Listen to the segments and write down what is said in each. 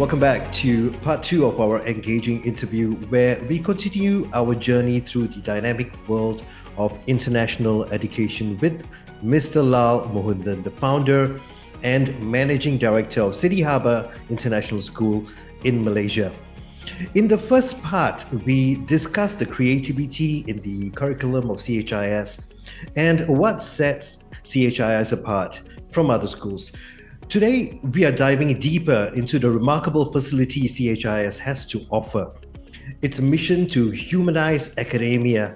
Welcome back to part two of our engaging interview, where we continue our journey through the dynamic world of international education with Mr. Lal Muhunthan, the founder and managing director of City Harbour International School in Malaysia. In the first part, we discussed the creativity in the curriculum of CHIS and what sets CHIS apart from other schools. Today, we are diving deeper into the remarkable facilities CHIS has to offer, its mission to humanize academia,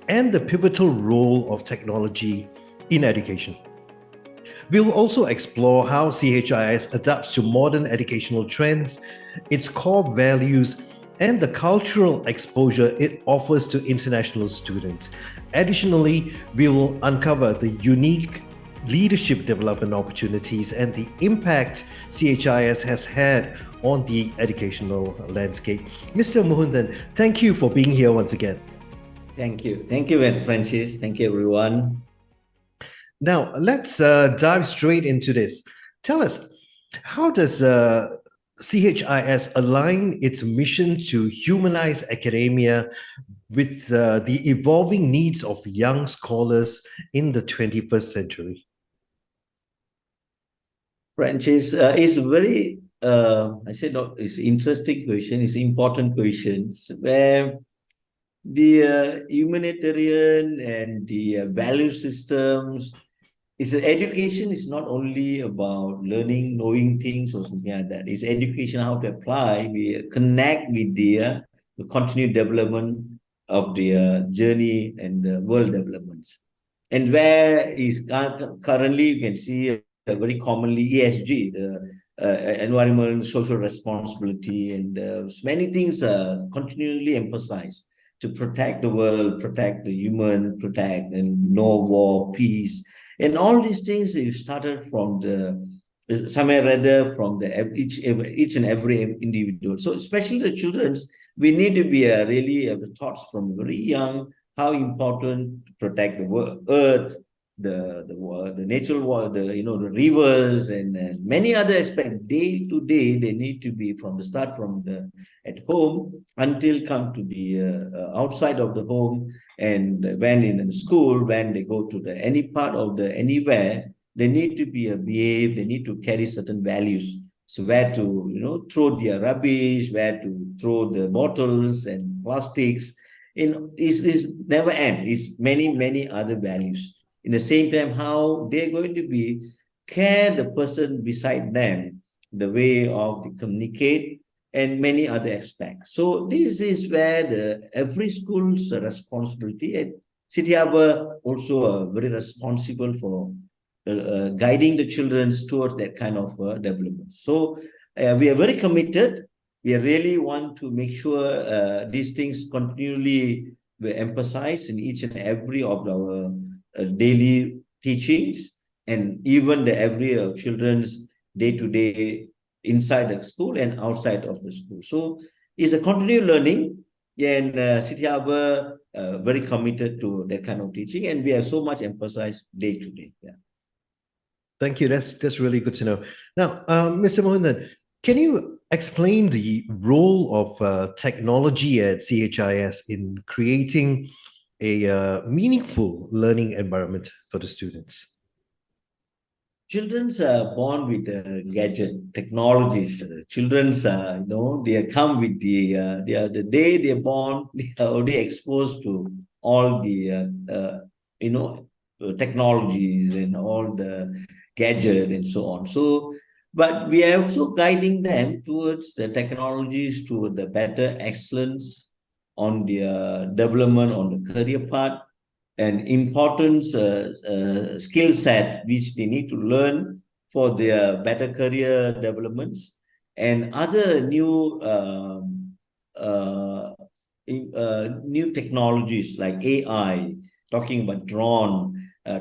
and the pivotal role of technology in education. We will also explore how CHIS adapts to modern educational trends, its core values, and the cultural exposure it offers to international students. Additionally, we will uncover the unique leadership development opportunities and the impact CHIS has had on the educational landscape. Mr. Muhunthan, thank you for being here once again. Thank you. Thank you, Francis. Thank you, everyone. Now, let's dive straight into this. Tell us, how does CHIS align its mission to humanize academia with the evolving needs of young scholars in the 21st century? Francis, it's very, it's interesting question, it's important questions, where the humanitarian and the value systems, education is not only about learning, knowing things or something like that. It's education, how to apply, we connect with the continued development of the journey and the world developments. And where is currently, you can see very commonly ESG, the environment, social responsibility, and many things are continually emphasized to protect the world, protect the human, protect and no war, peace. And all these things started from somewhere rather from each and every individual. So especially the children's, we need to be really taught from very young how important to protect the earth, the natural world, the rivers, and many other aspects. Day to day, they need to be from the start from at home until come to the outside of the home, and when in the school, when they go to any part of anywhere, they need to be behave. They need to carry certain values. So where to throw their rubbish, where to throw the bottles and plastics. Is never end. It's many other values. In the same time, how they're going to be care the person beside them, the way of the communicate, and many other aspects. So this is where every school's responsibility, and City Harbour also very responsible for guiding the children towards that kind of development. So we are very committed. We really want to make sure these things continually were emphasized in each and every of our daily teachings, and even every children's day-to-day inside the school and outside of the school. So it's a continued learning, and City Harbour very committed to that kind of teaching, and we are so much emphasized day to day. Yeah. Thank you. That's really good to know. Now, Mr. Muhunthan, can you explain the role of technology at CHIS in creating a meaningful learning environment for the students? Children's are born with gadget technologies. Children's, they come with the day they're born, they are already exposed to all the, technologies and all the gadget and so on. So, but we are also guiding them towards the technologies, to the better excellence on their development on the career path, and important skill set which they need to learn for their better career developments, and other new new technologies like AI, talking about drone,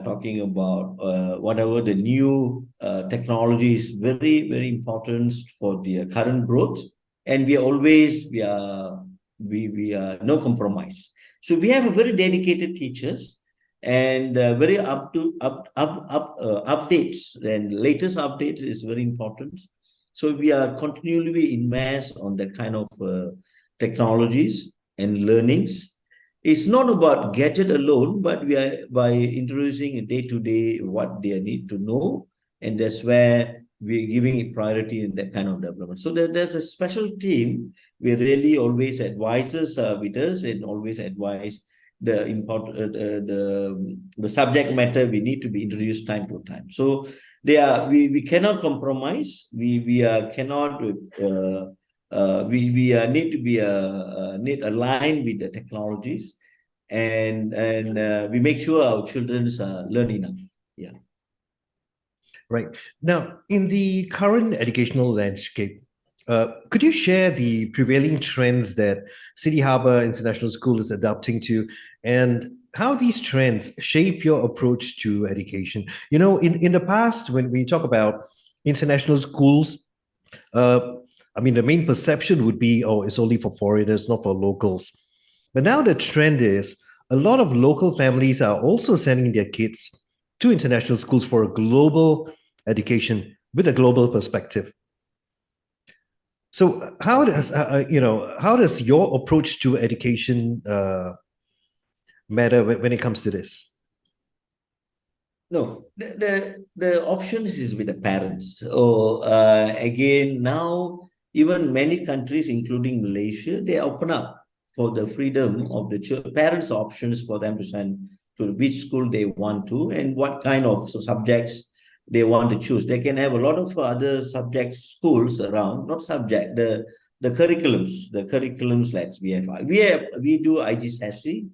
talking about whatever the new technology is very important for the current growth, and we are no compromise. So we have a very dedicated teachers, and very updates, and latest updates is very important. So we are continually invest on that kind of technologies and learnings. It's not about gadget alone, but we are by introducing a day-to-day what they need to know, and that's where we're giving it priority in that kind of development. So there's a special team. We really always advisors with us and always advise the the subject matter we need to be introduced time to time. So we cannot compromise. We cannot we need to be need aligned with the technologies, and we make sure our children's learn enough. Yeah. Right. Now, in the current educational landscape, could you share the prevailing trends that City Harbour International School is adapting to, and how these trends shape your approach to education? You know, in the past, when we talk about international schools, I mean, the main perception would be, oh, it's only for foreigners, not for locals. But now the trend is a lot of local families are also sending their kids to international schools for a global education with a global perspective. So how does how does your approach to education matter when it comes to this? No, the options is with the parents. So again, now even many countries, including Malaysia, they open up for the freedom of the parents' options for them to send to which school they want to and what kind of subjects they want to choose. They can have a lot of other subjects schools around, not subject the curriculums like we do IGCSE.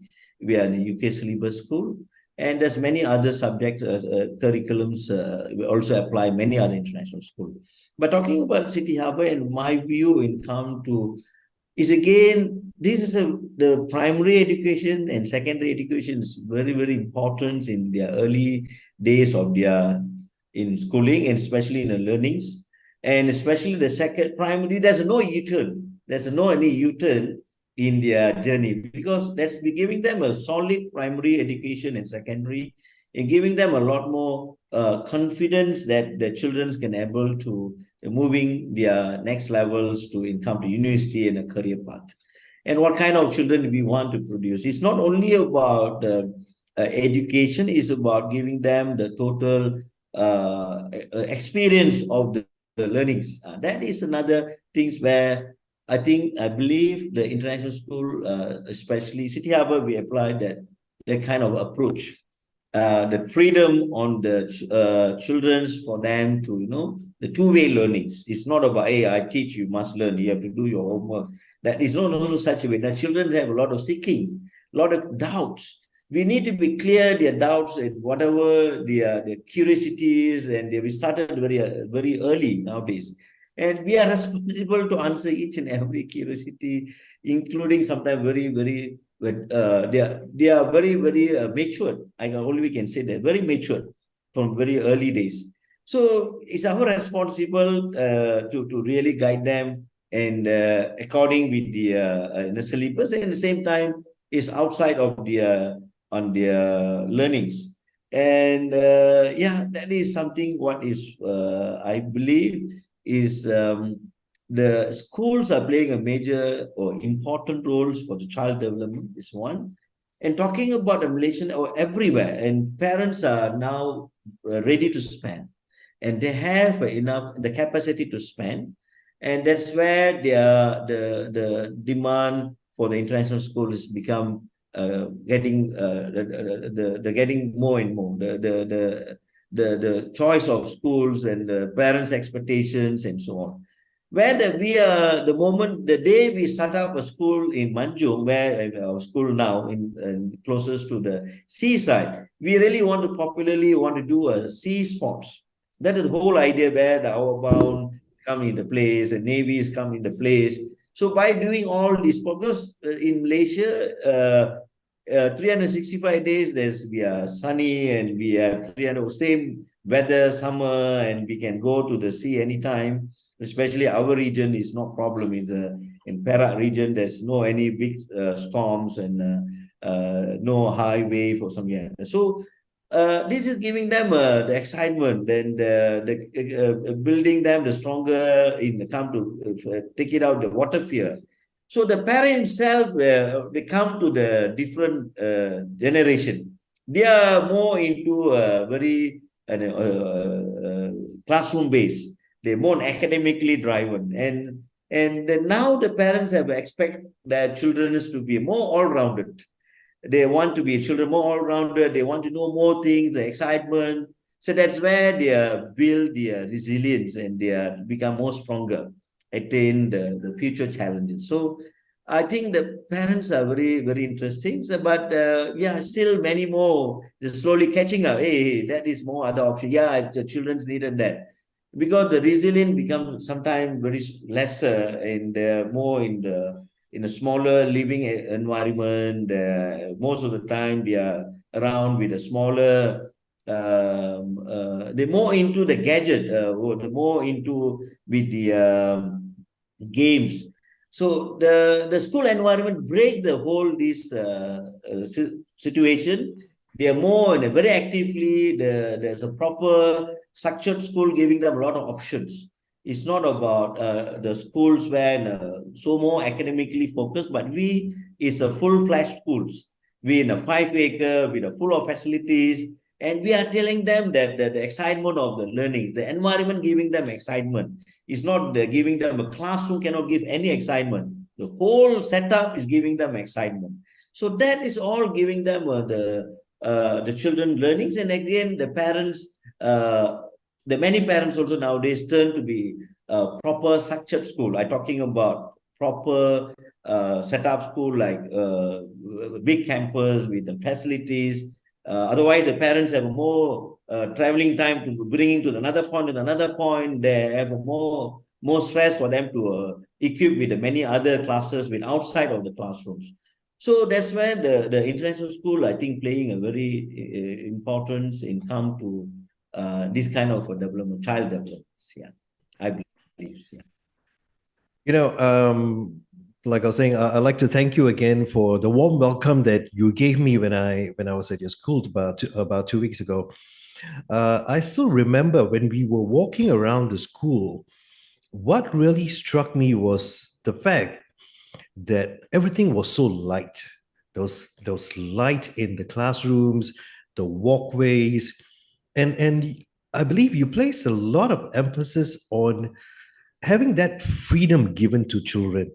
We are in a UK syllabus school. And there's many other subjects, curriculums we also apply many other international schools. But talking about City Harbour, and my view in come to is again, this is the primary education and secondary education is very, very important in their early days of their in schooling and especially in the learnings. And especially the second primary, there's no U-turn. There's no any U-turn in their journey, because that's be giving them a solid primary education and secondary and giving them a lot more confidence that the children can able to moving their next levels to income to university and a career path. And what kind of children we want to produce. It's not only about education, it's about giving them the total experience of the learnings. That is another things where I believe the international school, especially City Harbour, we apply that kind of approach. The freedom on the children's for them to, the two-way learnings. It's not about, hey, I teach, you must learn, you have to do your homework. That is no such a way. The children have a lot of seeking, a lot of doubts. We need to be clear their doubts and whatever their curiosities, and we started very early nowadays. And we are responsible to answer each and every curiosity, including sometimes very, very, they are very, very matured. We can say that, very matured from very early days. So it's our responsible to really guide them and according with the syllabus, and at the same time is outside of on their learnings. And that is something what is I believe is the schools are playing a major or important roles for the child development is one. And talking about the Malaysian or everywhere, and parents are now ready to spend, and they have enough the capacity to spend, and that's where the demand for the international school is become getting getting more and more the choice of schools and the parents' expectations and so on. Where the day we start up a school in Manjung, where our school now in closest to the seaside, we really want to popularly want to do a sea sports. That is the whole idea where the outbound come into place and navies come into place. So by doing all these, because in Malaysia, 365 days we are sunny, and we have 300 same weather, summer, and we can go to the sea anytime. Especially our region is no problem. In Perak region, there's no any big storms and no high wave or something. So this is giving them the excitement and building them the stronger in come to take it out the water fear. So the parent itself, they come to the different generation. They are more into very classroom based. They're more academically driven, and then now the parents have expect their children to be more all rounded. They want to be children more all-rounded. They want to know more things, the excitement. So that's where they build their resilience and they become more stronger, attain the future challenges. So I think the parents are very, very interesting. So, but yeah, still many more just slowly catching up. Hey, that is more other option. Yeah, the children's needed that. Because the resilience becomes sometimes very lesser and more in a smaller living environment. Most of the time, they are around with a smaller. They're more into the gadget. Or they're more into with the games. So the school environment break the whole this situation. They are more in a very actively. There's a proper structured school giving them a lot of options. It's not about the schools where so more academically focused, but we is a full-fledged schools. We in a 5 acre with a full of facilities, and we are telling them that the excitement of the learning, the environment giving them excitement. It's not giving them a classroom cannot give any excitement. The whole setup is giving them excitement. So that is all giving them the children learnings, and again the parents. The many parents also nowadays turn to be proper structured school. I'm talking about proper setup school like big campus with the facilities. Otherwise, the parents have more traveling time to bringing to another point and another point. They have more stress for them to equip with the many other classes with outside of the classrooms. So that's where the international school, I think, playing a very importance in come to this kind of development, child developments. Yeah, I believe. Yeah. You know, like I was saying, I'd like to thank you again for the warm welcome that you gave me when I was at your school about 2 weeks ago. I still remember when we were walking around the school, what really struck me was the fact that everything was so light. There was light in the classrooms, the walkways, and I believe you placed a lot of emphasis on having that freedom given to children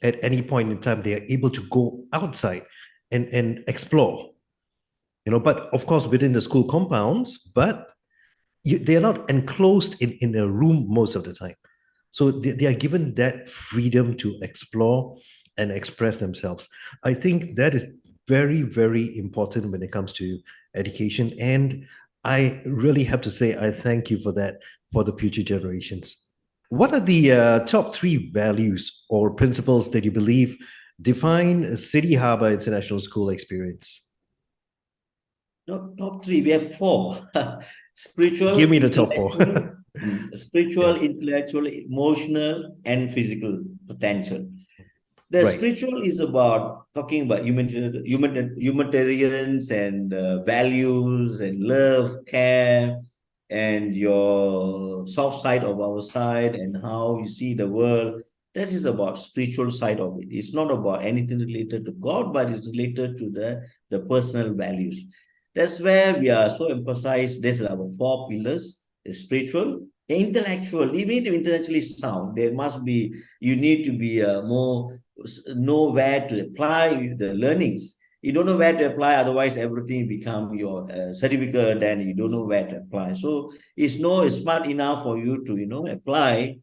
at any point in time. They are able to go outside and explore, but of course within the school compounds, but they are not enclosed in a room most of the time. So they are given that freedom to explore and express themselves. I think that is very, very important when it comes to education. And I really have to say, I thank you for that for the future generations. What are the top 3 values or principles that you believe define City Harbour International School experience? Not top 3, we have 4. Spiritual, Give me the top 4. spiritual, Yeah. intellectual, emotional, and physical potential. The Right. spiritual is about talking about humanitarians and values and love, care, and your soft side of our side and how you see the world. That is about spiritual side of it. It's not about anything related to God, but it's related to the personal values. That's where we are so emphasized. This is our 4 pillars: the spiritual, the intellectual. You need to be intellectually sound. There must be. You need to be more know where to apply the learnings. You don't know where to apply, otherwise everything become your certificate, then you don't know where to apply. So it's smart enough for you to apply,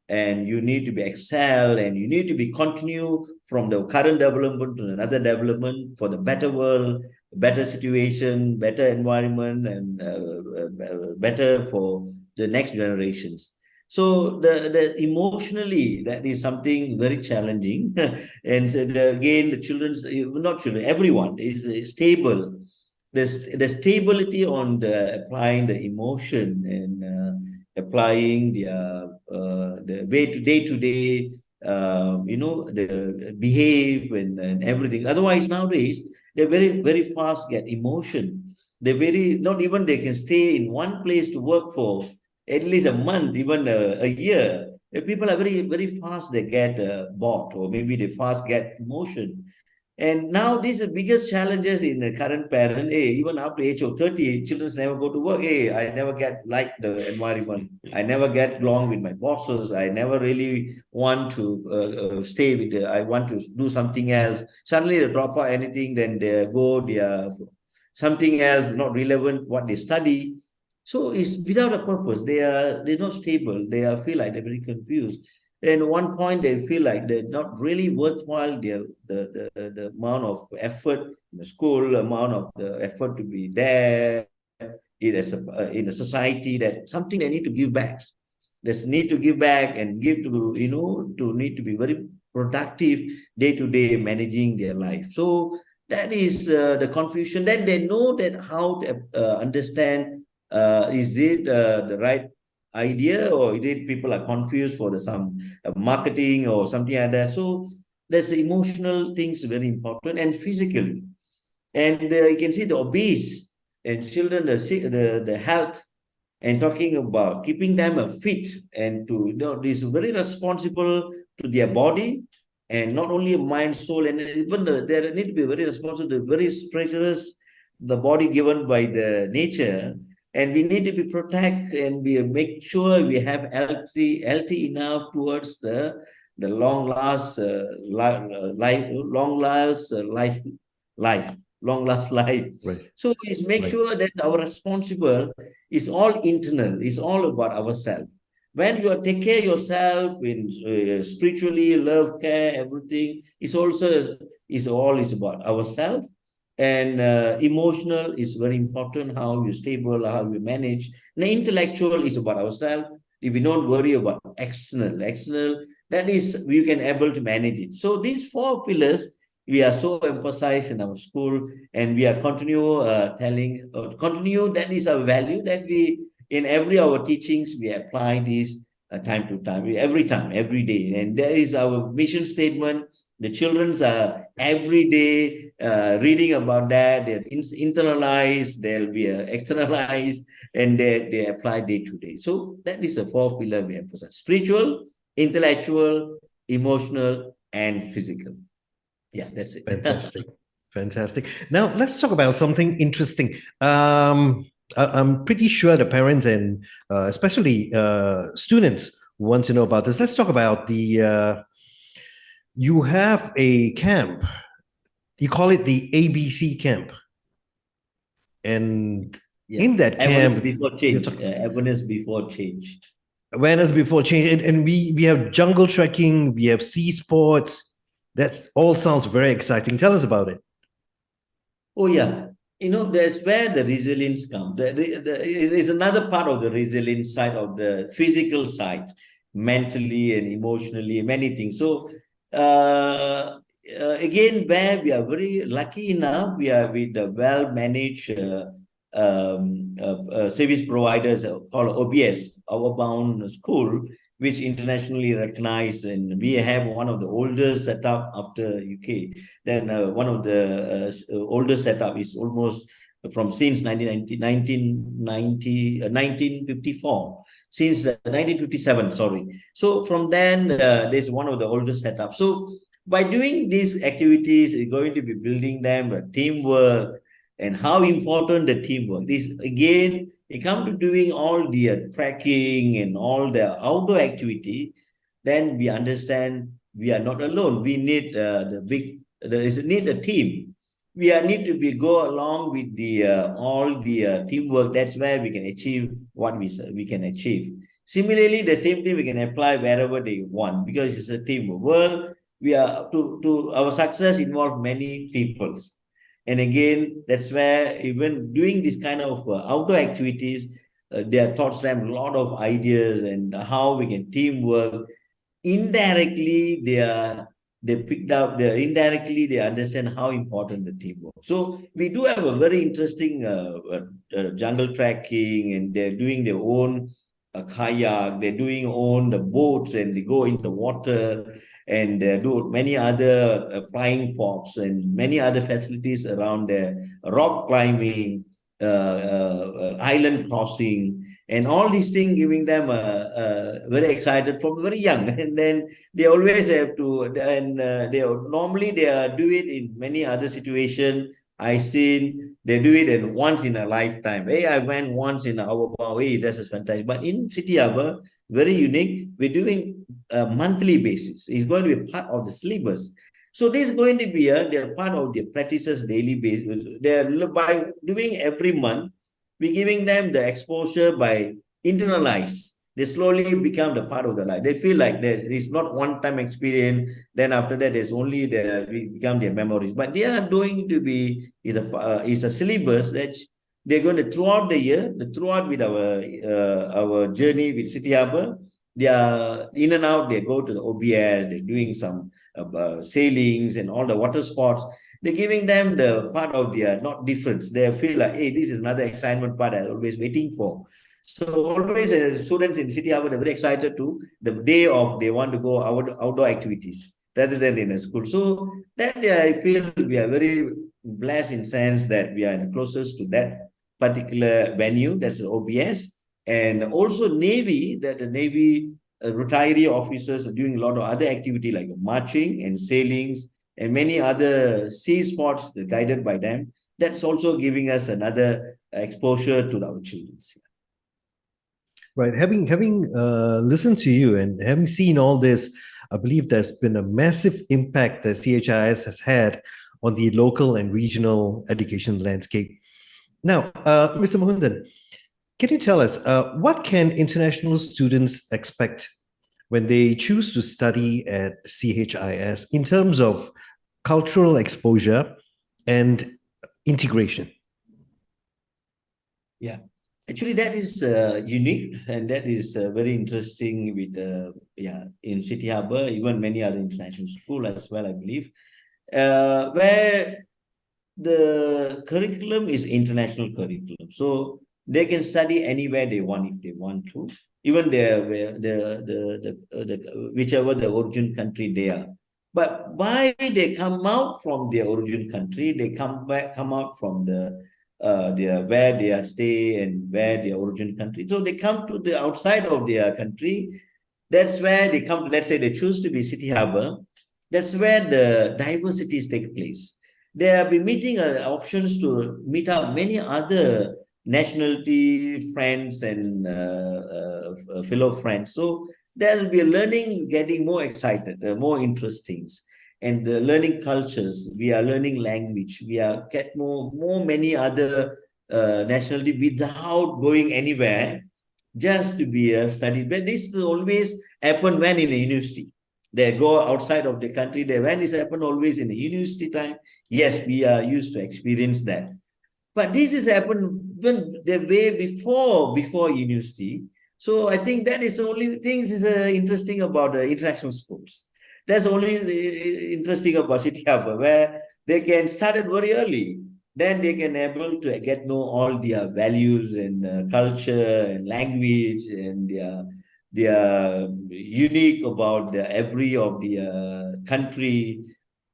and you need to be excel, and you need to be continue from the current development to another development for the better world, better situation, better environment, and better for the next generations. So the emotionally, that is something very challenging. And so again, the children's, not children, everyone is stable. The stability on the applying the emotion and applying the way to day, the behave and everything. Otherwise, nowadays, they very, very fast get emotion. not even they can stay in one place to work for at least a month, even a year. People are very, very fast, they get bored, or maybe they fast get emotion. And now these are the biggest challenges in the current parent. Hey, even after the age of 30, children never go to work. Hey, I never get like the environment. I never get along with my bosses. I never really want to stay with I want to do something else. Suddenly they drop out anything, then they are something else, not relevant what they study. So it's without a purpose. They're not stable. They are feel like they're very confused. And at one point they feel like they're not really worthwhile the amount of effort in the school, amount of the effort to be there in a society, that something they need to give back. There's need to give back and give to, to need to be very productive day to day managing their life. So that is the confusion. Then they know that how to understand, is it the right idea, or is it people are confused for some marketing or something like that. So there's emotional things very important, and physically. And you can see the obese and children, the health, and talking about keeping them fit, and to this very responsible to their body, and not only mind, soul, and even they need to be very responsible, very precious, the body given by the nature. And we need to be protect, and we make sure we have healthy enough towards the long last life, long last life. Right. So is make Right. sure that our responsible is all internal, is all about ourselves. When you take care of yourself in spiritually, love, care, everything is also is about ourselves. And emotional is very important, how you stable, how you manage. The intellectual is about ourselves. If we don't worry about external, that is we can able to manage it. So these four pillars we are so emphasized in our school, and we are continue, that is our value, that we in every our teachings we apply this time to time, every time, every day. And that is our mission statement. The children's are every day reading about that. They're internalized, they'll be externalized, and they apply day to day. So that is the four pillar we emphasize: spiritual, intellectual, emotional, and physical. Yeah, that's it. Fantastic. Fantastic. Now let's talk about something interesting. I'm pretty sure the parents and especially students want to know about this. Let's talk about you have a camp. You call it the ABC camp. And in that Awareness camp, before change. Awareness before change. Awareness before change. And we have jungle trekking, we have sea sports. That all sounds very exciting. Tell us about it. Oh, yeah. That's where the resilience comes. Is another part of the resilience side, of the physical side, mentally and emotionally, many things. So, again, where we are very lucky enough, we are with the well-managed service providers called OBS, Our Bound School, which internationally recognized, and we have one of the oldest setup after UK. Then one of the oldest setup is almost from since 1954, since 1957, sorry. So from then, there's one of the oldest setups. So by doing these activities, it's going to be building them teamwork, and how important the teamwork is. Again, it comes to doing all the trekking and all the outdoor activity, then we understand we are not alone. We need need a team. We need to go along with the all the teamwork. That's where we can achieve what we can achieve. Similarly, the same thing we can apply wherever they want, because it's a teamwork. Well, we are to our success involve many peoples. And again, that's where even doing this kind of outdoor activities, they are taught them a lot of ideas and how we can teamwork. Indirectly, they picked up, indirectly they understand how important the teamwork. So we do have a very interesting jungle trekking, and they're doing their own kayak, they're doing own the boats, and they go into the water, and do many other flying fox and many other facilities around there, rock climbing, island crossing, and all these things giving them very excited from very young. And then they always have to, and they normally they do it in many other situations. I seen they do it in once in a lifetime. Hey, I went once in our hey, that's a fantastic. But in City Harbour, very unique. We're doing a monthly basis. It's going to be part of the syllabus. So this is going to be they're part of the practices daily basis. They're by doing every month, we're giving them the exposure by internalize. They slowly become the part of the life. They feel like there is not one-time experience. Then after that, there's only we become their memories. But they are going to be is a syllabus that they're going to throughout the year, throughout with our journey with City Harbour. They are in and out. They go to the OBS. They're doing some sailings and all the water sports. They're giving them the part of their not difference. They feel like, hey, this is another excitement part I'm always waiting for. So always students in City Harbour are very excited to the day of they want to go outdoor activities rather than in a school. So that I feel we are very blessed in sense that we are closest to that particular venue. That's the OBS. And also Navy, that the Navy retiree officers are doing a lot of other activity like marching and sailings and many other sea sports guided by them. That's also giving us another exposure to our children. Right. Having listened to you and having seen all this, I believe there's been a massive impact that CHIS has had on the local and regional education landscape. Now, Mr. Muhunthan, can you tell us what can international students expect when they choose to study at CHIS in terms of cultural exposure and integration? Yeah. Actually, that is unique, and that is very interesting with in City Harbour, even many other international schools as well, I believe, where the curriculum is international curriculum. So they can study anywhere they want if they want to, even whichever the origin country they are. But why they come out from their origin country, they come out from where they are stay and where their origin country. So they come to the outside of their country. That's where they come. Let's say they choose to be City Harbour. That's where the diversities take place. They have been meeting options to meet up many other nationality friends and fellow friends. So there will be a learning getting more excited, more interesting. And the learning cultures, we are learning language, we are get many other nationality without going anywhere, just to be a study. But this always happen when in a university. They go outside of the country. When this happen always in the university time, yes, we are used to experience that. But this has happened when the way before university. So I think that is the only thing is interesting about the international schools. That's only interesting about City Harbour, where they can start it very early. Then they can able to get know all their values and culture and language, and they are unique about every of the country.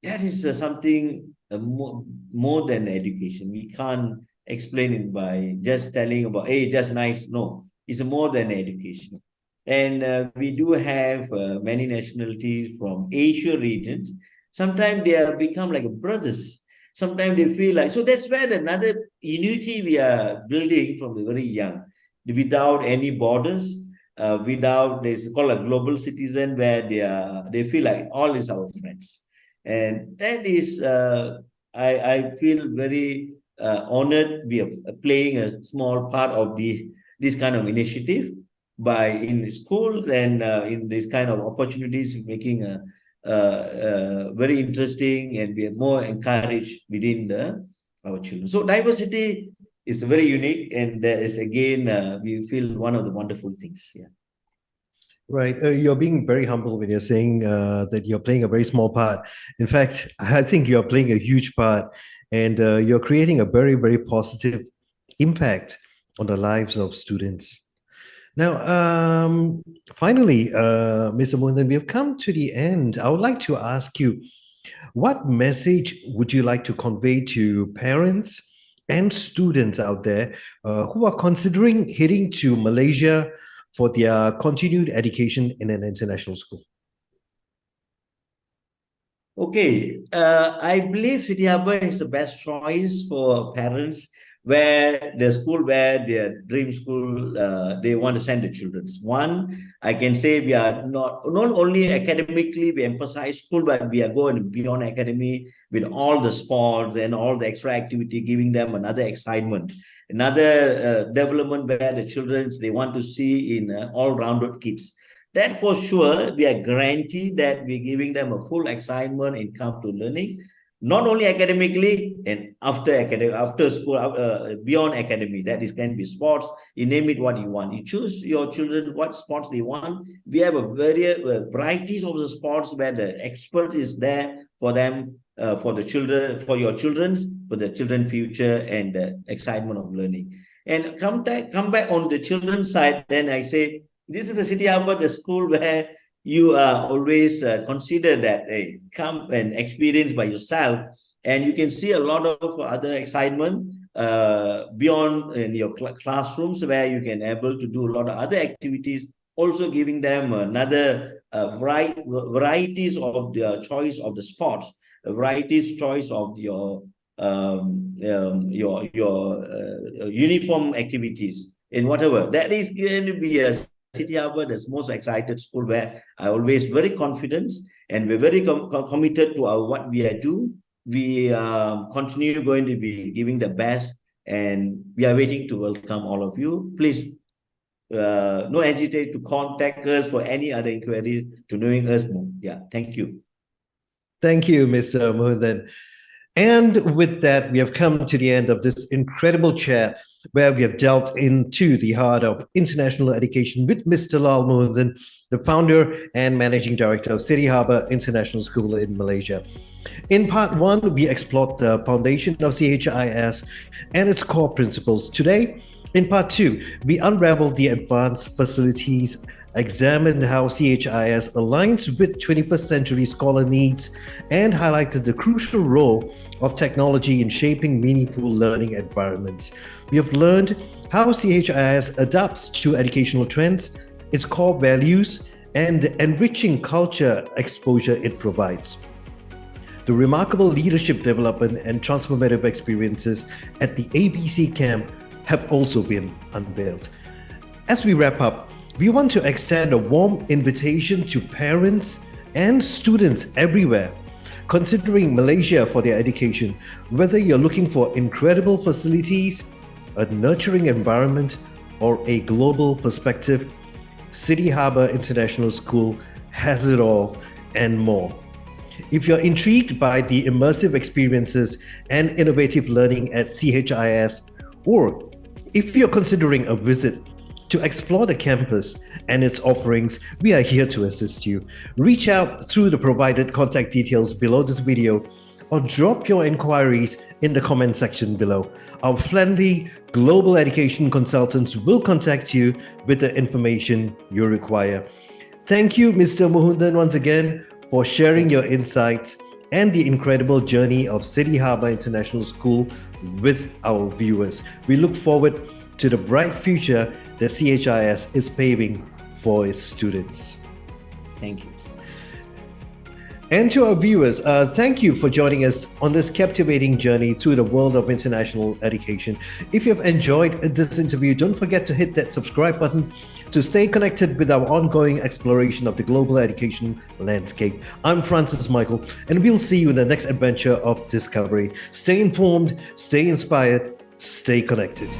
That is something more than education. We can't explain it by just telling about, hey, just nice. No, it's more than education. And we do have many nationalities from Asia regions. Sometimes they have become like brothers. Sometimes they feel like, so that's where another unity we are building from the very young, without any borders, without, this called a global citizen, where they feel like all is our friends. And that is, I feel very honored we are playing a small part of this kind of initiative by in schools and in this kind of opportunities, making very interesting, and we are more encouraged within our children. So diversity is very unique, and that is again we feel one of the wonderful things. Yeah. Right. You're being very humble when you're saying that you're playing a very small part. In fact, I think you're playing a huge part, and you're creating a very, very positive impact on the lives of students. Now, finally, Mr. Muhunthan, we have come to the end. I would like to ask you, what message would you like to convey to parents and students out there who are considering heading to Malaysia for their continued education in an international school? Okay, I believe City Harbour is the best choice for parents where the school where their dream school they want to send the children. One, I can say we are not only academically we emphasize school, but we are going beyond academy with all the sports and all the extra activity, giving them another excitement, another development where the children they want to see in all-rounded kids. That for sure, we are guaranteed that we're giving them a full excitement in come to learning, not only academically and after school, beyond academy. That is can be sports. You name it what you want. You choose your children what sports they want. We have a very varieties of the sports where the expert is there for them, for the children, for your children's, for the children future and the excitement of learning. And come back on the children's side, then I say, this is the City Harbour, the school where you always consider that, hey, come and experience by yourself. And you can see a lot of other excitement beyond in your classrooms where you can able to do a lot of other activities, also giving them another varieties of the choice of the sports, varieties choice of your uniform activities and whatever. That is going to be a City Harbour, the most excited school where I always very confident and we're very committed to what we are doing. We continue going to be giving the best and we are waiting to welcome all of you. Please, no hesitate to contact us for any other inquiries to knowing us more. Yeah, thank you. Thank you, Mr. Muhunthan. And with that, we have come to the end of this incredible chat where we have delved into the heart of international education with Mr. Lal Muhunthan, the founder and managing director of City Harbour International School in Malaysia. In part one, we explored the foundation of CHIS and its core principles. Today, in part two, we unraveled the advanced facilities, examined how CHIS aligns with 21st century scholar needs, and highlighted the crucial role of technology in shaping meaningful learning environments. We have learned how CHIS adapts to educational trends, its core values, and the enriching culture exposure it provides. The remarkable leadership development and transformative experiences at the ABC camp have also been unveiled. As we wrap up, we want to extend a warm invitation to parents and students everywhere considering Malaysia for their education. Whether you're looking for incredible facilities, a nurturing environment, or a global perspective, City Harbour International School has it all and more. If you're intrigued by the immersive experiences and innovative learning at CHIS, or if you're considering a visit to explore the campus and its offerings, we are here to assist you. Reach out through the provided contact details below this video or drop your inquiries in the comment section below. Our friendly global education consultants will contact you with the information you require. Thank you, Mr. Muhunthan, once again for sharing your insights and the incredible journey of City Harbour International School with our viewers. We look forward to the bright future that CHIS is paving for its students. Thank you. And to our viewers, thank you for joining us on this captivating journey through the world of international education. If you've enjoyed this interview, don't forget to hit that subscribe button to stay connected with our ongoing exploration of the global education landscape. I'm Francis Michael, and we'll see you in the next adventure of discovery. Stay informed, stay inspired, stay connected.